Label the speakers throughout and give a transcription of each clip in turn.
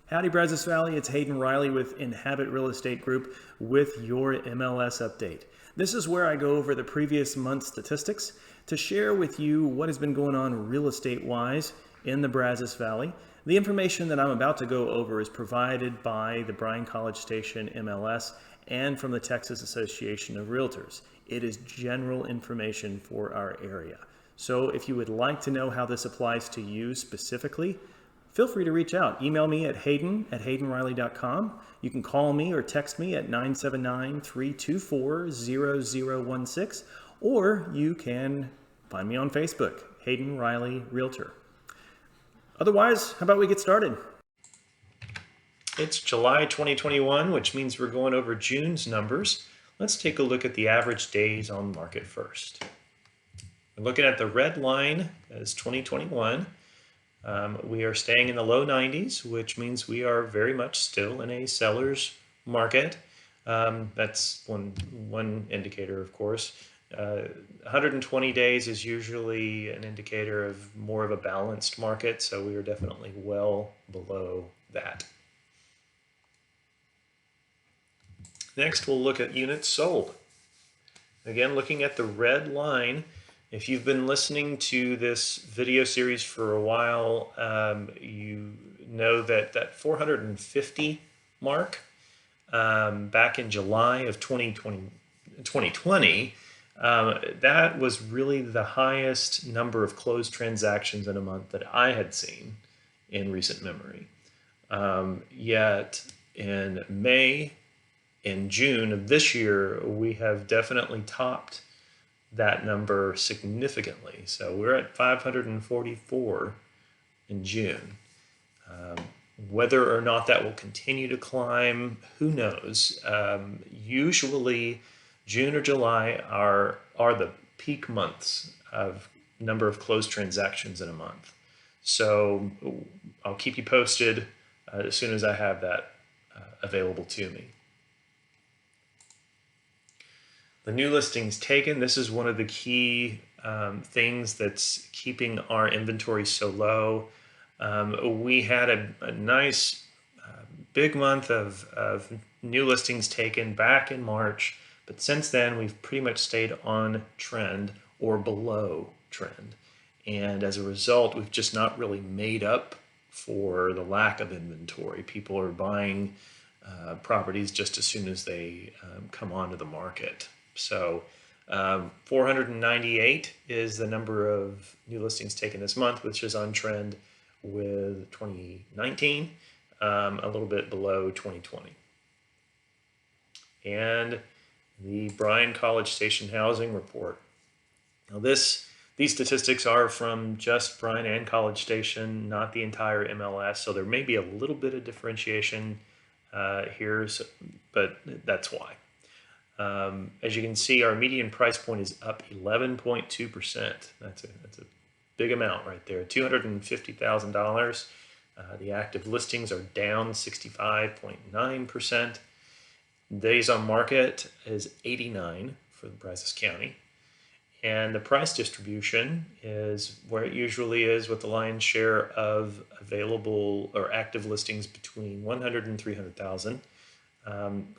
Speaker 1: Howdy, Brazos Valley. It's Hayden Riley with Inhabit Real Estate Group with your MLS update. This is where I go over the previous month's statistics to share with you what has been going on real estate-wise in the Brazos Valley. The information that I'm about to go over is provided by the Bryan College Station MLS and from the Texas Association of Realtors. It is general information for our area. So if you would like to know how this applies to you specifically, feel free to reach out. Email me at hayden@haydenriley.com. You can call me or text me at 979-324-0016, or you can find me on Facebook, Hayden Riley Realtor. Otherwise, how about we get started? It's July 2021, which means we're going over June's numbers. Let's take a look at the average days on market first. We're looking at the red line as 2021. We are staying in the low 90s, which means we are very much still in a seller's market. That's one indicator, of course. 120 days is usually an indicator of more of a balanced market, so we are definitely well below that. Next, we'll look at units sold. Again, looking at the red line, if you've been listening to this video series for a while, you know that 450 mark back in July of 2020, that was really the highest number of closed transactions in a month that I had seen in recent memory. Yet in May and June of this year, we have definitely topped that number significantly. So we're at 544 in June. Whether or not that will continue to climb, who knows? Usually June or July are the peak months of number of closed transactions in a month. So I'll keep you posted as soon as I have that available to me. The new listings taken, this is one of the key things that's keeping our inventory so low. We had a nice big month of new listings taken back in March, but since then we've pretty much stayed on trend or below trend. And as a result, we've just not really made up for the lack of inventory. People are buying properties just as soon as they come onto the market. So 498 is the number of new listings taken this month, which is on trend with 2019, a little bit below 2020. And the Bryan College Station Housing Report. Now these statistics are from just Bryan and College Station, not the entire MLS, so there may be a little bit of differentiation here, but that's why. As you can see, our median price point is up 11.2%. That's a big amount right there, $250,000. The active listings are down 65.9%. Days on market is 89 for the Brazos County. And the price distribution is where it usually is, with the lion's share of available or active listings between 100 and 300,000.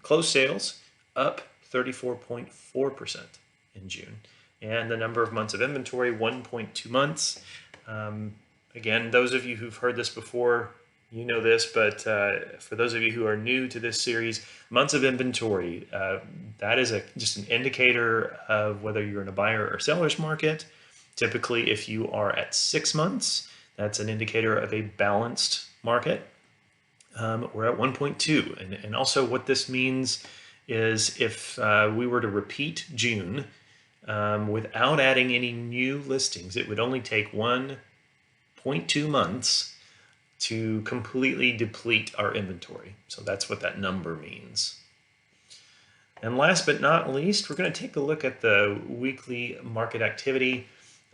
Speaker 1: Closed sales up 34.4% in June. And the number of months of inventory, 1.2 months. Again, those of you who've heard this before, you know this, but for those of you who are new to this series, months of inventory, that is just an indicator of whether you're in a buyer or seller's market. Typically, if you are at 6 months, that's an indicator of a balanced market. We're at 1.2. And also what this means is if we were to repeat June without adding any new listings, it would only take 1.2 months to completely deplete our inventory. So that's what that number means. And last but not least, we're going to take a look at the weekly market activity.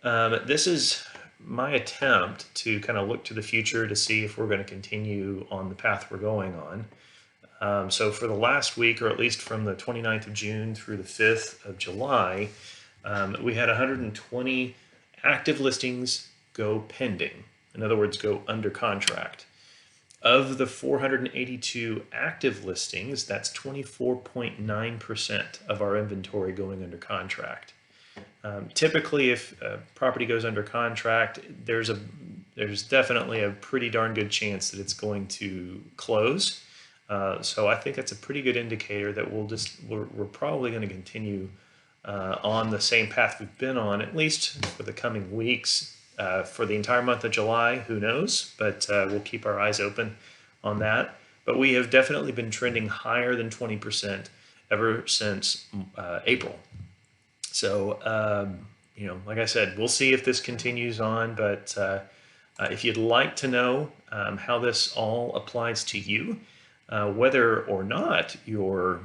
Speaker 1: This is my attempt to kind of look to the future to see if we're going to continue on the path we're going on. So for the last week, or at least from the 29th of June through the 5th of July, we had 120 active listings go pending. In other words, go under contract. Of the 482 active listings, that's 24.9% of our inventory going under contract. Typically, if a property goes under contract, there's definitely a pretty darn good chance that it's going to close. So I think that's a pretty good indicator that we're probably going to continue on the same path we've been on, at least for the coming weeks. For the entire month of July, who knows? But we'll keep our eyes open on that. But we have definitely been trending higher than 20% ever since April. So, like I said, we'll see if this continues on. But if you'd like to know how this all applies to you, whether or not you're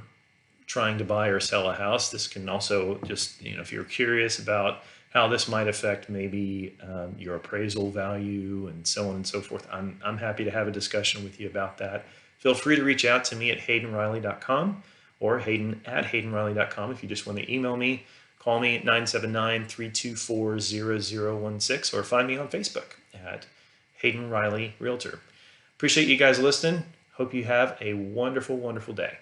Speaker 1: trying to buy or sell a house, this can also just, if you're curious about how this might affect maybe your appraisal value and so on and so forth, I'm happy to have a discussion with you about that. Feel free to reach out to me at haydenriley.com or hayden@haydenriley.com if you just want to email me. Call me at 979-324-0016 or find me on Facebook at Hayden Riley Realtor. Appreciate you guys listening. Hope you have a wonderful, wonderful day.